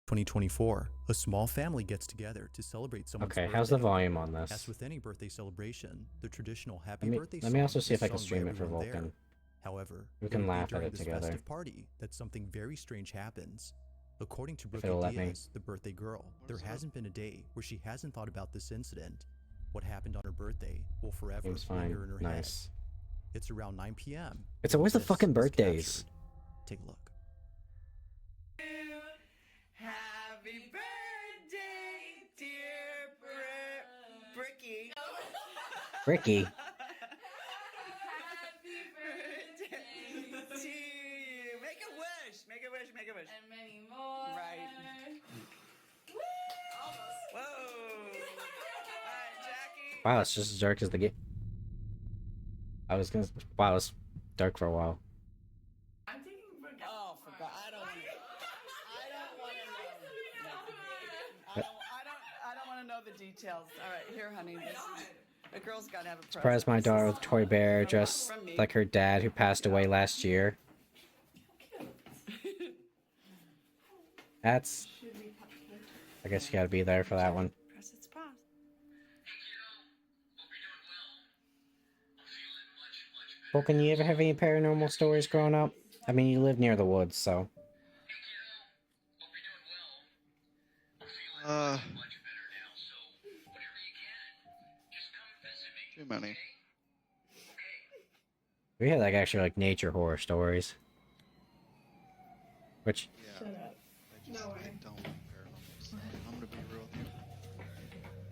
2024, a small family gets together to celebrate someone's Okay, birthday. how's the volume on As this? with any birthday celebration, the traditional happy Let me birthday let me song also see is if I can sung by stream it for everyone there. Vulcan. However, We it can would be laugh at during it this together. festive party that something very strange happens. According to If Brooke it'll let me. Diaz, the birthday girl, there hasn't been a day where she hasn't thought about this incident. What happened on her birthday will forever Seems fine. linger in her Nice. head. It's around 9 p.m. It's when always the this fucking is birthdays. captured. Take a look. Happy birthday, dear Bricky. Ricky. Happy birthday to you. Make a wish. Make a wish. Make a wish. And many more. Right. Woo! Almost. Whoa. All right, Jackie. Wow, it's just as dark as the game. Wow, it's dark for a while. I'm taking forgot. Oh, forgot. I don't want to know. I don't want to know the details. All right, here, honey. This is, the girl's got to have a present. Surprised my daughter with a toy bear just From me. like her dad who passed away last year. That's... I guess you gotta be there for that one. Press its pause. Vulcan, you ever have any paranormal stories growing up? I mean, you live near the woods, so... Too many. We had like actually like nature horror stories. Which... Yeah. I just I don't like paranormal stuff. I'm gonna be real with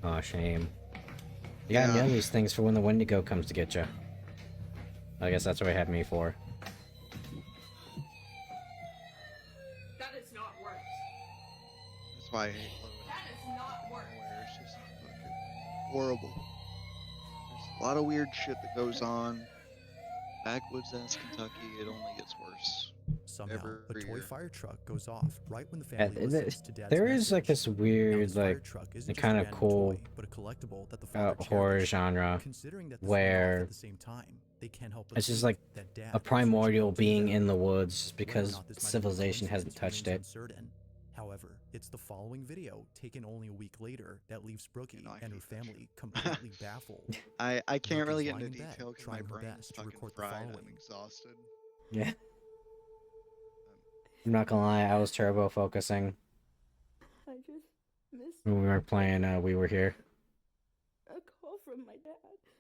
you. Aw, shame. You gotta know these things for when the Wendigo comes to get you. I guess that's what he had me for. That is not worse. That's why I hate Logan. That is not worse. Nowhere. It's just fucking horrible. There's a lot of weird shit that goes on. Backwoods ass Kentucky, it only gets worse. Somehow, a Every toy year. fire truck goes off right when the family Yeah, listens to Dad's there is like message. this Now, weird this fire like truck isn't the just kind a of random cool toy, but a collectible that the father horror cherished. genre Considering that this where went off at the same time, they can't help but it's just think like that Dad a was primordial reaching out to being them. in the woods just Whether or because not this might be a civilization hasn't coincidence touched remains it. uncertain. However, it's the following video, taken only a week later, that leaves Brookie You know, I and her hate that shit. family completely baffled. I Brooke can't really is get into lying in bed, detail because my trying her brain best is to fucking record the fried. I'm following. exhausted. Yeah. I'm not gonna lie, I was turbo focusing I just missed when we were playing We Were Here. a call from my dad.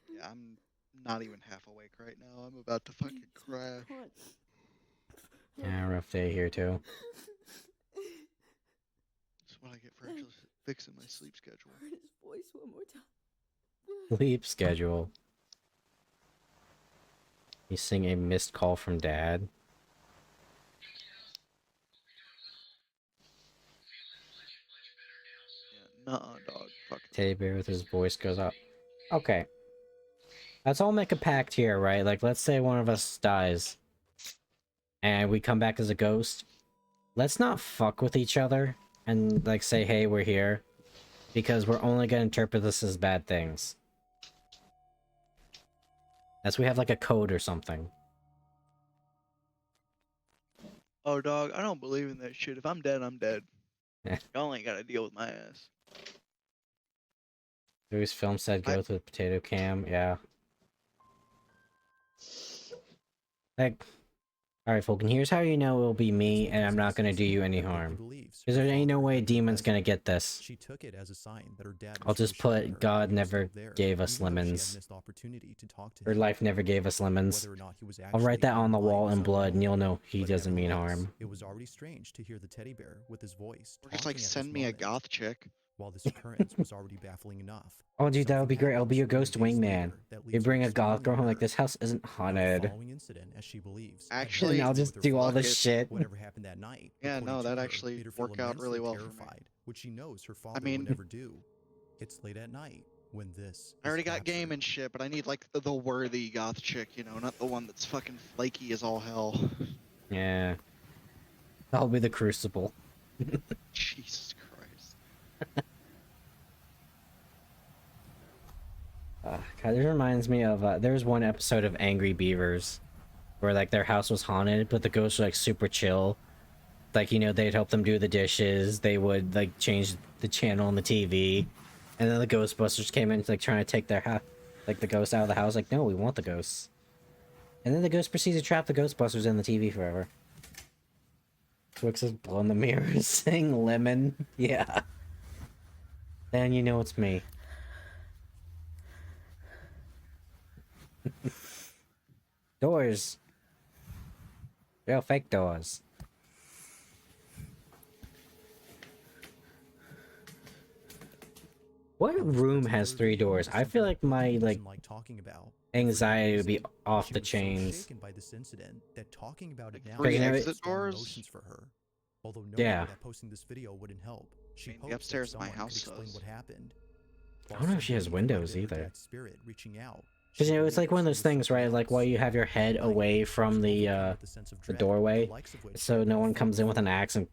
Yeah, I'm not even half awake right now. I'm about to fucking crash. God. Yeah, rough day here too. That's what I get for actually fixing my sleep schedule. Heard his voice one more time. Sleep schedule. You sing a missed call from Dad. Yeah, nuh-uh, dog. Fuck. Teddy bear with his voice goes up. Okay. Let's all make a pact here, right? Like, let's say one of us dies. And we come back as a ghost. Let's not fuck with each other. And, like, say, hey, we're here. Because we're only gonna interpret this as bad things. Unless we have, like, a code or something. Oh, dog, I don't believe in that shit. If I'm dead, I'm dead. Yeah. Y'all ain't gotta deal with my ass. Louis film said go with potato cam, yeah. Like, alright, Fulton, here's how you know it'll be me and I'm not gonna do you any harm. Because there ain't no way a demon's gonna get this. She took it as a sign that her dad I'll was just reassuring her put God that he was never still there, gave us even though she had lemons. missed the opportunity to talk to Or him. life never gave us lemons. Whether or not he was I'll write actually that on the lying wall was in blood and unknown, you'll know he but doesn't mean nevertheless, harm. It was already strange to hear the teddy bear with his voice Or just like talking at send this me a moment. goth chick. While this occurrence was already baffling enough. Oh dude, that would be something great. I'll be your happens ghost 3 days wingman. later that You leaves bring her a goth girl home like extremely this house isn't hurt. Now, the haunted. following incident, as she believes, had Actually, And I'll nothing to do just with her do all father. this shit. Whatever happened that night, Yeah, according no, to that her, actually made her feel worked out really immensely well for me. terrified, which she knows her father mean- would never do. It's late at night when this I already is got game captured. and shit, but I need like the worthy goth chick, you know, not the one that's fucking flaky as all hell. Yeah. I'll be the Crucible. Jesus Christ. God, this reminds me of, there was one episode of Angry Beavers where, like, their house was haunted, but the ghosts were, like, super chill. Like, you know, they'd help them do the dishes. They would like change the channel on the TV, and then the Ghostbusters came in like trying to take their like the ghost out of the house. Like, no, we want the ghosts. And then the ghost proceeds to trap the Ghostbusters in the TV forever. Twix is blowing the mirrors, saying lemon. Yeah. Then you know it's me. Doors. Real fake doors. What room has 3 doors? I feel like my like talking about. anxiety would be off She the was so chains. shaken by this incident that talking about it now Three you know, exit strong doors? emotions for her. Although knowing Yeah. that posting this video wouldn't help, she I mean, the hopes upstairs that of my someone house could explain does. what happened. I don't know if she has windows either. Spirit reaching out. Because, you know, it's like one of those things, right? Like, while you have your head away from the doorway, so no one comes in with an axe and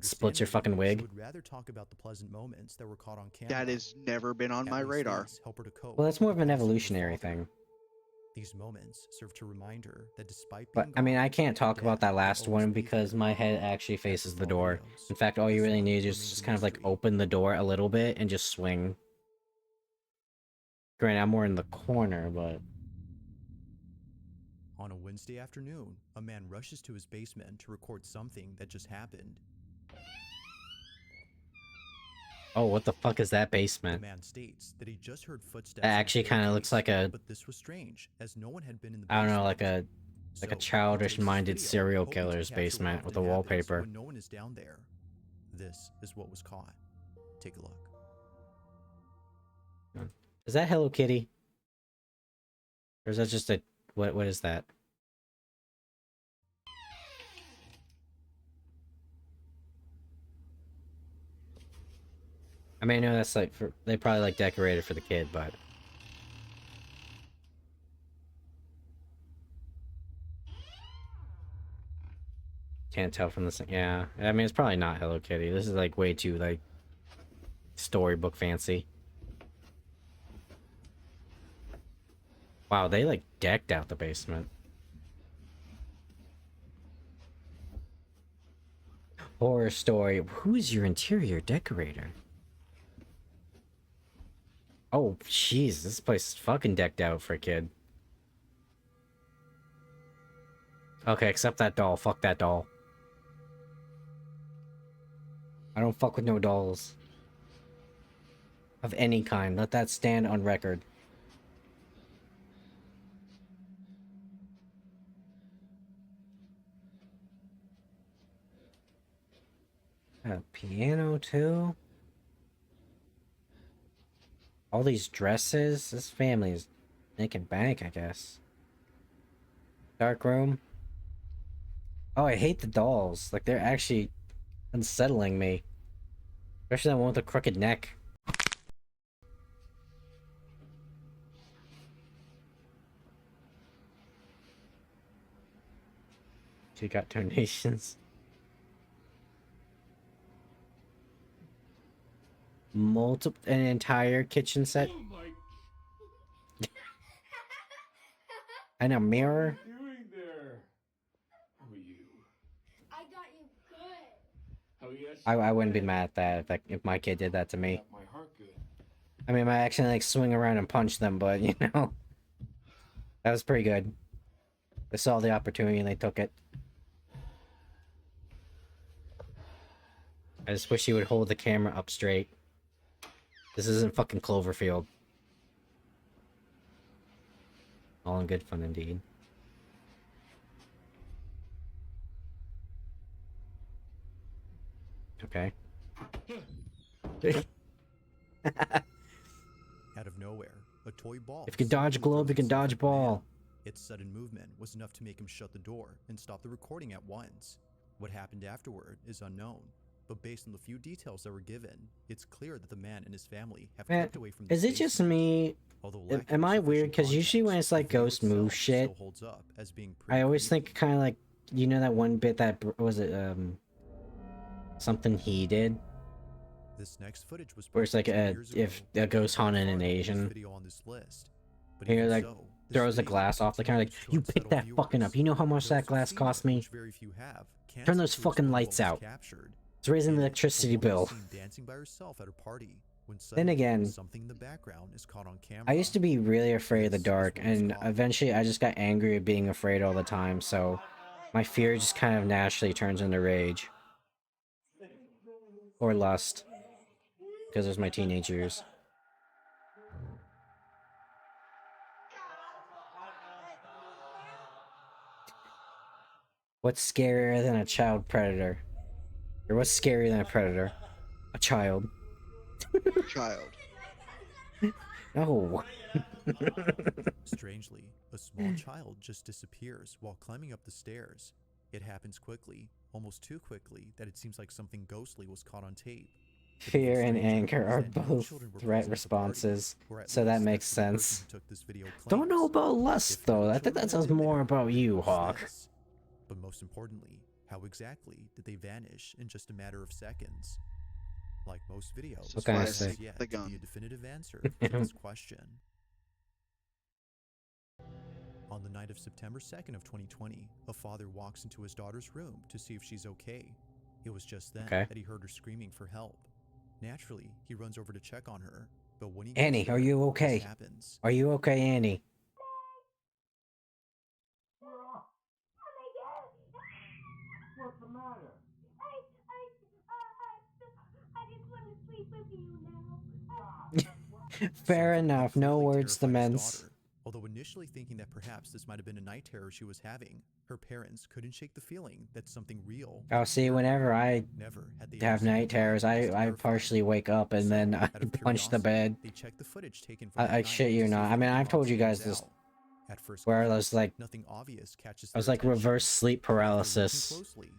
splits your fucking wig. She would rather talk about the pleasant moments that were caught on camera. That has never been on At my least radar. these help her to cope Well, that's more of with an the loss her evolutionary father. thing. These moments serve to remind her that despite But, being I mean, gone, I can't talk her about dad that will last always one be because there. my head actually faces the All door. videos. In fact, all you This really one need is remains just a kind of like mystery. open the door a little bit and just swing. Granted, I'm more in the corner, but... On a Wednesday afternoon, a man rushes to his basement to record something that just happened. Oh, what the fuck is that The basement? man states that he just heard footsteps. That on the actually kinda looks staircase, like a... But this was strange, as no one had been in the I don't know, basement. like a So, he childish-minded released this serial video, hoping to killer's capture what basement with a often happens wallpaper. When no one is down there. This is what was caught. Take a look. Is that Hello Kitty? Or is that just a... What is that? I mean, I know that's like for... They probably like decorated for the kid, but... Can't tell from this. Yeah, I mean, it's probably not Hello Kitty. This is like way too like storybook fancy. Wow, they like decked out the basement. Horror story. Who's your interior decorator? Oh, jeez, this place is fucking decked out for a kid. Okay, except that doll. Fuck that doll. I don't fuck with no dolls. Of any kind. Let that stand on record. A piano too? All these dresses? This family is making bank, I guess. Dark room. Oh, I hate the dolls. Like, they're actually unsettling me. Especially that one with the crooked neck. She got donations. An entire kitchen set. And a mirror. What are you doing there? How are you? I got you good. Oh yes. I wouldn't be mad at that if my kid did that to me. Got my heart good. I mean, I actually like swing around and punch them, but you know, that was pretty good. They saw the opportunity and they took it. I just wish he would hold the camera up straight. This isn't fucking Cloverfield. All in good fun indeed. Okay. Out of nowhere, a toy ball. If you can dodge a globe, you can dodge a ball. Its sudden movement was enough to make him shut the door and stop the recording at once. What happened afterward is unknown, but based on the few details that were given, it's clear that the man and his family have Man, kept away from the is it just me? Am I weird? Because usually when it's like ghost move shit, I always think kind of like, you know that one bit that was it something he did, This next footage was where it's like posted 2 a years if ago. a ghost haunted an This Asian. video on this list. But You're even like, so, throws the glass off the counter like, you picked that fucking up. You know how much that glass cost me? Very few have. Turn those fucking lights out. It's raising the electricity bill. Dancing by herself at her party. When Then again, something in the background is caught on camera. I used to be really afraid of the dark, and eventually I just got angry at being afraid all the time, so my fear just kind of naturally turns into rage. Or lust. Because it was my teenage years. What's scarier than a child predator? Or what's scarier than a predator? A child. Child. No. Strangely, a small child just disappears while climbing up the stairs. It happens quickly, almost too quickly, that it seems like something ghostly was caught on tape. Fear and anger are both threat responses, so that makes sense. Don't know about lust, though. I think that says more about you, Hawk. But most importantly, how exactly did they vanish in just a matter of seconds? Like most videos, What can I there say? has yet to be a definitive answer to this question. On the night of September 2nd of 2020, a father walks into his daughter's room to see if she's okay. It was just then that he heard her screaming for help. Naturally, he runs over to check on her, but when he gets Annie, there, are you this okay? happens. Are you okay, Annie? What's the matter? I just want to sleep with you now. Fair Something enough, had no clearly words to terrified his mince. daughter. Although initially thinking that perhaps this might have been a night terror she was having, her parents couldn't shake the feeling that something real. Oh, see, whenever I Never had they have ever seen night a terrors, child this I terrified. partially wake up and then I Out of punch the curiosity, bed. they checked the footage taken from that I night shit to you see not. if I mean, anything I've told odd you guys stands this, out. At first where I glance, was like, nothing obvious catches I was their like attention. reverse sleep But after looking paralysis. closely,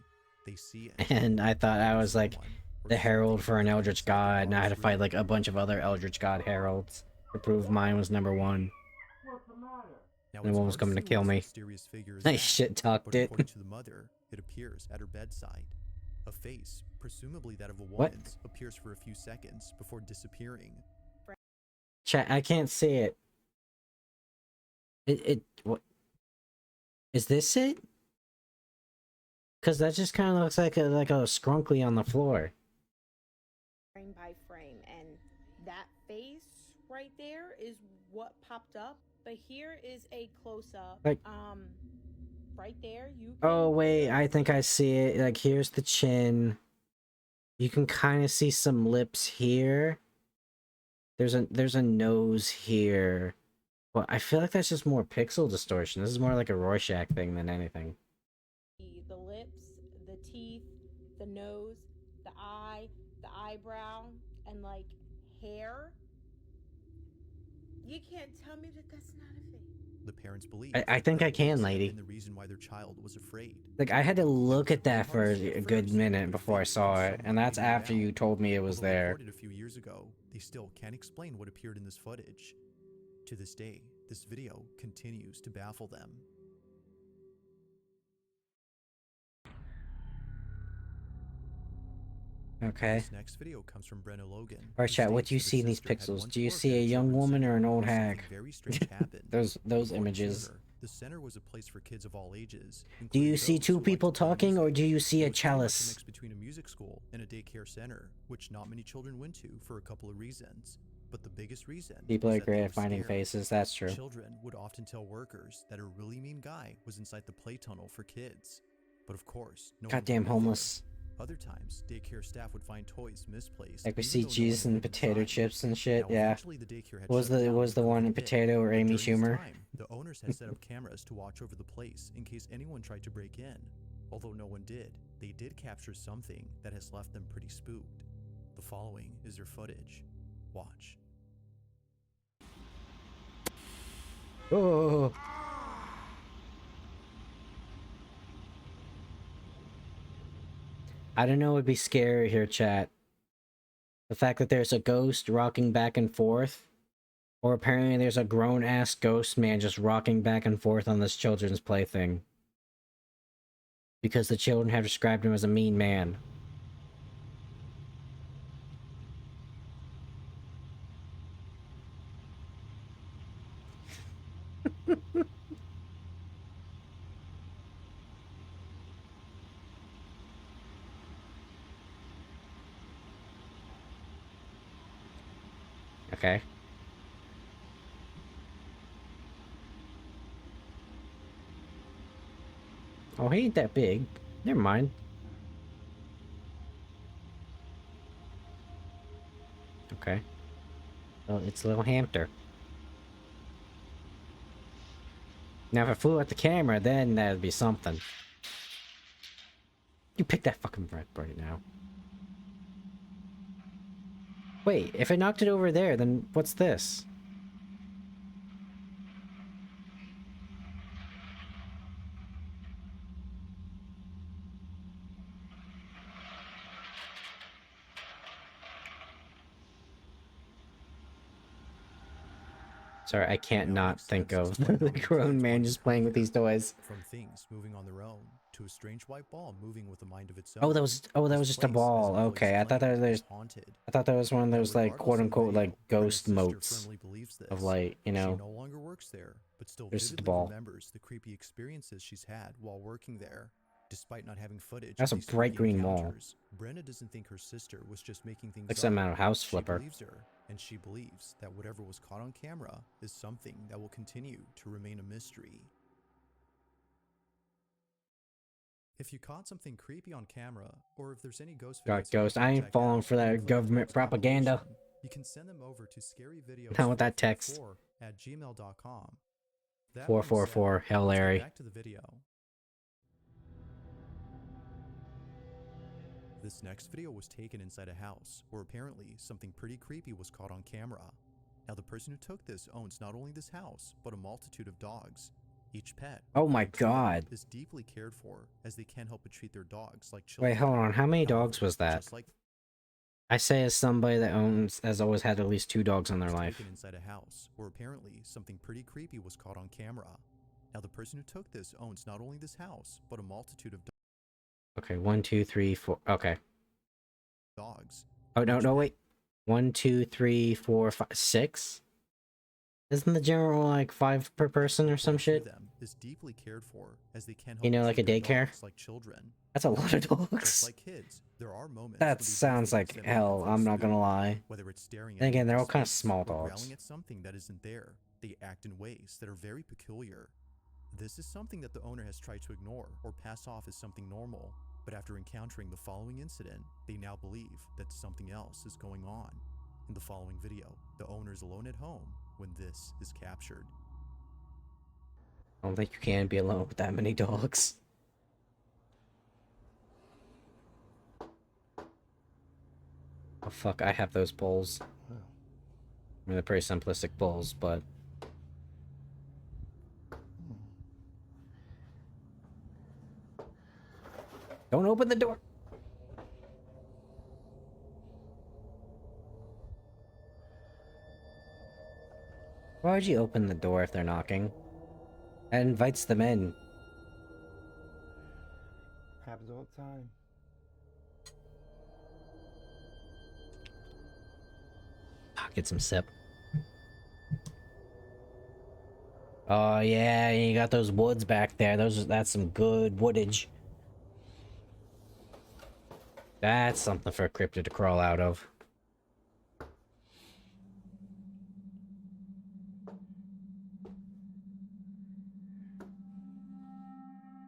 they see it. And I thought I was like Someone or the herald something for an inside eldritch their god, and I had to daughter's fight room. like a bunch of other eldritch god heralds to prove mine was number one. What's the matter? Now, And it's one was hard coming to say what kill this me. mysterious figure is I at, shit talked but it. according to the mother, it appears at her bedside. A face, presumably that of a What? woman's, appears for a few seconds before disappearing. Chat, I can't see it. What? Is this it? Cause that just kind of looks like a scrunkly on the floor. Frame by frame, and that face right there is what popped up. But here is a close-up. Like- right there, you can Oh wait, I think I see it. Like here's the chin. You can kind of see some lips here. There's a nose here. Well, I feel like that's just more pixel distortion. This is more like a Rorschach thing than anything. see the lips, the teeth, the nose, the eye, the eyebrow, and like hair. You can't tell me that that's not a face. The parents believe I think that I can, this lady. And the reason why their child was afraid. Like I had to look at that for a good minute before I saw it, and that's after you told me it was Although there. recorded a few years ago, they still can't explain what appeared in this footage. To this day, this video continues to baffle them. Okay. This next video comes from Brenna Logan. Alright, who chat, what states do you that her see in these sister had pixels? once Do you worked see at a young children's woman or center an old where something hag? very strange happened. Those According to images. her, the center was a place for kids of all ages. Do you including see those two who liked people to play talking, or music. do you see It a was pretty much chalice? mix between a music school and a daycare center, which not many children went to for a couple of reasons. But the biggest reason People was are that they great were at finding scared. faces, that's true. Children would often tell workers that a really mean guy was inside the play tunnel for kids. But of course, no one would Goddamn go there. homeless. Other times, daycare staff would find toys misplaced. Like we even see though no one Jesus had and been potato inside. chips and shit, Now, yeah. eventually the daycare had Was shut down the one in COVID hit. Potato or But Amy during this Schumer? time, the owners had set up cameras to watch over the place in case anyone tried to break in. Although no one did, they did capture something that has left them pretty spooked. The following is their footage. Watch. Oh. I don't know what would be scary here, chat. The fact that there's a ghost rocking back and forth, or apparently there's a grown-ass ghost man just rocking back and forth on this children's plaything. Because the children have described him as a mean man. Okay. Oh, he ain't that big. Never mind. Okay. Well, it's a little hamster. Now, if I flew at the camera, then that'd be something. You pick that fucking red right now. Wait, if I knocked it over there, then what's this? Sorry, I can't Now it not makes think sense of as to why the Honey grown explains man what just has playing with happened these here. toys. From things moving on their own to a strange white ball moving with a mind of its own. Oh, that was This just a place, as ball. Nicole Okay, explained, is haunted. I thought that was one of Now, those like regardless quote of the unquote like video, Brenna's ghost sister moats firmly believes of this. like, you She know, no longer works there, but still there's just a vividly ball. remembers the creepy experiences she's had while working there. Despite not having footage That's of a these bright spooky green wall. encounters, Brenna doesn't think her sister was just making things Like up. some out of house She flipper. believes her, and she believes that whatever was caught on camera is something that will continue to remain a mystery. If you caught something creepy on camera, or if there's any ghost videos Got ghost. you'd like I to ain't check falling out, for that including government ghost propaganda. application, you can send them over to Not with that text. scaryvideos444@gmail.com. That being said, 444 Hail let's get Larry. back to the video. This next video was taken inside a house where apparently something pretty creepy was caught on camera. Now, the person who took this owns not only this house, but a multitude of dogs. Each pet, Oh my including children, god. is deeply cared for, as they can't help but treat their dogs like children. Wait, hold on. How many dogs However, was that? just like I say as somebody that has always had at least 2 dogs in their was life. taken inside a house where apparently something pretty creepy was caught on camera. Now, the person who took this owns not only this house, but a multitude of Okay, 1, 2, 3, 4. Okay. dogs. Oh no, Each no, pet wait. 1, 2, 3, 4, 5, 6. Isn't the general like 5 per person or some according to shit? them, is deeply cared for, as they can't help You know, but like a treat their daycare? dogs like children. That's a lot of Just dogs. like kids, there are moments That when they do sounds things like that make them hell. feel I'm not gonna spooked. lie. Whether it's staring at Then again, an they're all empty kind of space small or dogs. growling at something that isn't there, they act in ways that are very peculiar. This is something that the owner has tried to ignore or pass off as something normal, but after encountering the following incident, they now believe that something else is going on. In the following video, the owner is alone at home when this is captured. I don't think you can be alone with that many dogs. Oh fuck, I have those bowls. I mean, they're pretty simplistic bowls, but... Don't open the door! Why would you open the door if they're knocking? That invites them in. Happens all the time. Get some sip. Oh yeah, you got those woods back there. That's some good woodage. That's something for a cryptid to crawl out of.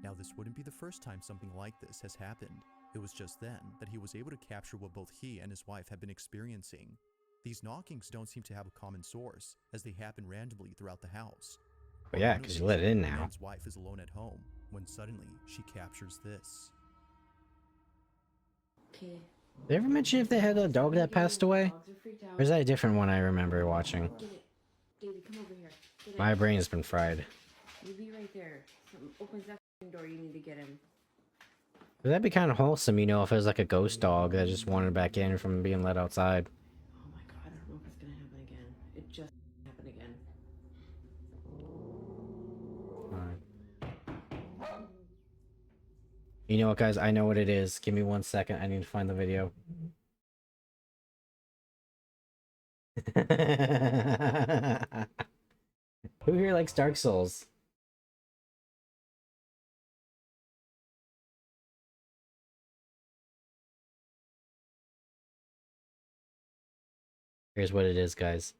Now, this wouldn't be the first time something like this has happened. It was just then that he was able to capture what both he and his wife have been experiencing. These knockings don't seem to have a common source, as they happen randomly throughout the house. But yeah, because you let it in The now. man's wife is alone at home when suddenly she captures this. Okay. Did they ever mention if they had a dog that passed away? Or is that a different one I remember watching? Get it. David, come over here. Get My it. brain has been fried. You be right there. Something opens that door. You need to get him. But that'd be kind of wholesome, you know, if it was like a ghost dog that just wandered back in from being let outside. Oh my god, I don't know if it's gonna happen again. It just happened again. Alright. You know what, guys? I know what it is. Give me 1 second. I need to find the video. Who here likes Dark Souls? Here's what it is, guys.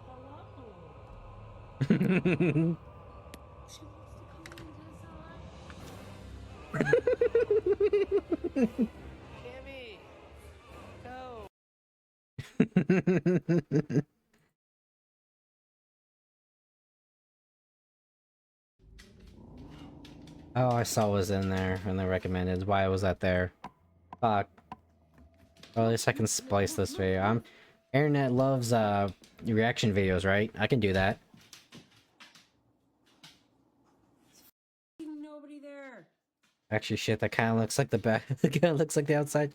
Hello. She wants to come into the Kimmy, go. Oh, I saw what was in there and they recommended. Why was that there? Fuck. Well, at least I can splice this video. Internet loves reaction videos, right? I can do that. Nobody there. Actually, shit, that kind of looks like the back. That kind of looks like the outside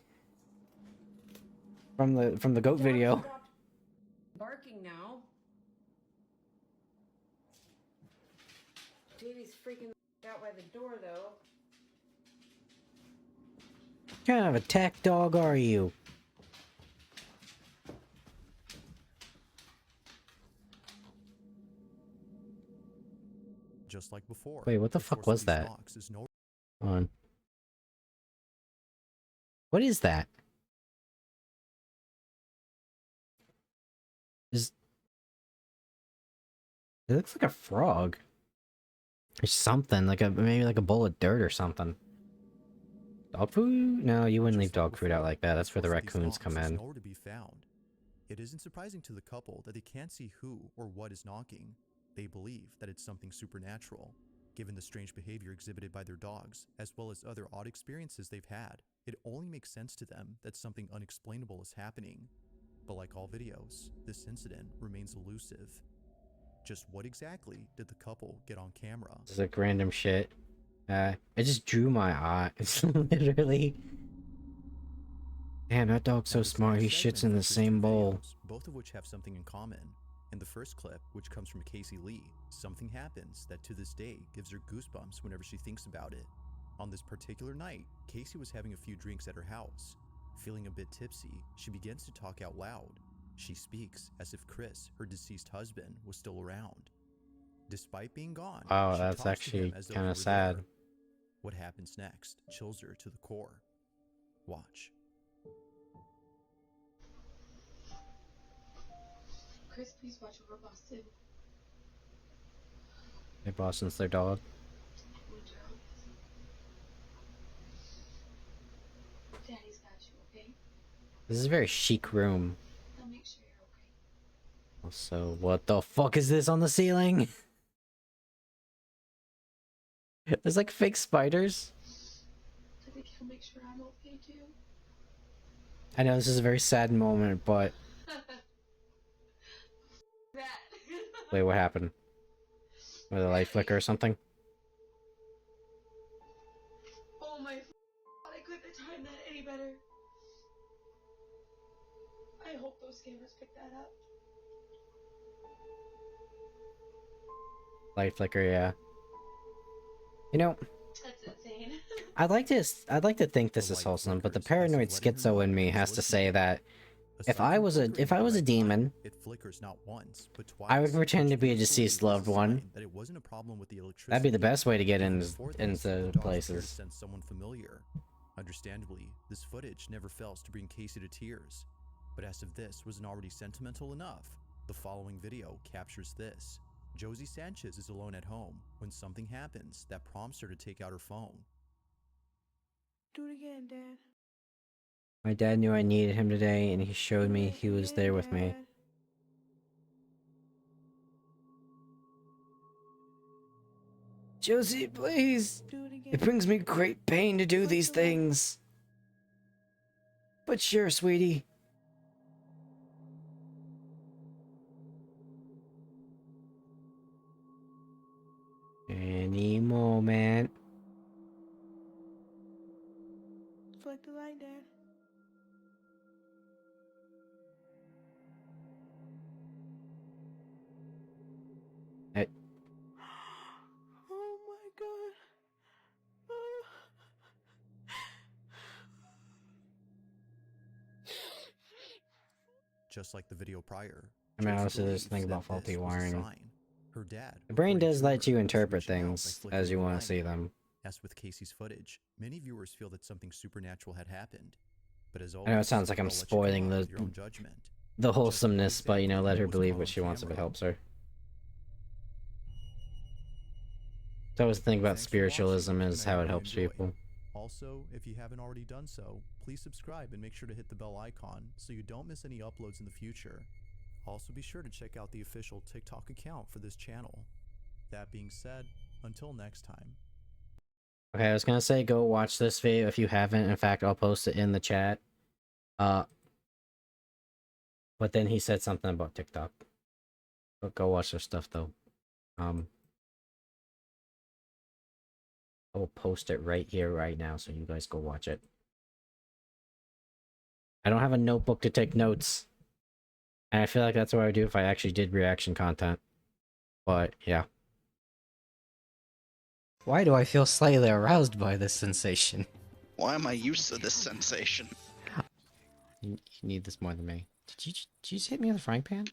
from the goat video. Stopped barking now. Davey's freaking out by the door though. What kind of attack dog are you? Just like before. Wait, what the fuck was that? On. What is that? It looks like a frog. Or something, maybe like a bowl of dirt or something. Dog food? No, you wouldn't leave dog food out like that. That's where the raccoons come in. Nowhere to be found. It isn't surprising to the couple that they can't see who or what is knocking. They believe that it's something supernatural. Given the strange behavior exhibited by their dogs, as well as other odd experiences they've had, it only makes sense to them that something unexplainable is happening. But like all videos, this incident remains elusive. Just what exactly did the couple get on camera? It's like random shit. It just drew my eye. It's literally... Damn, that dog's so smart, he shits in the same bowl. Both of which have something in common. In the first clip, which comes from Casey Lee, something happens that to this day gives her goosebumps whenever she thinks about it. On this particular night, Casey was having a few drinks at her house. Feeling a bit tipsy, she begins to talk out loud. She speaks as if Chris, her deceased husband, was still around. Despite being gone, Wow, she that's talks to actually him as though kind he of were sad. there. What happens next chills her to the core. Watch. Chris, please watch over Boston. Hey, Boston's their dog. Daddy's got you, okay? This is a very chic room. I'll make sure you're okay. Also, what the fuck is this on the ceiling? There's like fake spiders. I think he'll make sure I'm okay too. I know this is a very sad moment, but... Wait, what happened? With a light flicker or something? Oh my God, I couldn't have timed that any better. I hope those cameras pick that up. Light flicker, yeah. You know, That's insane. I'd like to think this is wholesome, but the paranoid schizo in me has to say that if I was a demon, I would pretend to be a deceased loved one. That'd be the best way to get into places. Someone familiar. Understandably, this footage never fails to bring Casey to tears. But as if this wasn't already sentimental enough, the following video captures this. Josie Sanchez is alone at home when something happens that prompts her to take out her phone. Do it again, Dad. My dad knew I needed him today, and he showed me he was there with me. Josie, please! It brings me great pain to do these things. But sure, sweetie. Any moment. Flick the light, Dad. Oh my God. just like the video prior. I mean, Josie obviously there's believes thing about that faulty this was a wiring. sign. Her dad, The brain according does to let her, you was interpret reaching out by things flicking as you the want to see light. them. As with Casey's footage, many viewers feel that something supernatural had happened. But as I know it always, sounds like the I'm bell lets you spoiling come up the with your own judgment. the Just know wholesomeness, but you know, exactly let her what was believe caught what on she wants if it camera. helps her. So always the thing about Thanks for watching, spiritualism and is I how hope it you helps enjoy. people. Also, if you haven't already done so, please subscribe and make sure to hit the bell icon so you don't miss any uploads in the future. Also, be sure to check out the official TikTok account for this channel. That being said, until next time. Okay, I was gonna say go watch this video if you haven't. In fact, I'll post it in the chat. But then he said something about TikTok. But go watch their stuff though. I will post it right here, right now, so you guys go watch it. I don't have a notebook to take notes. And I feel like that's what I would do if I actually did reaction content. But, yeah. Why do I feel slightly aroused by this sensation? Why am I used to this sensation? You need this more than me. Did you just hit me with a frying pan?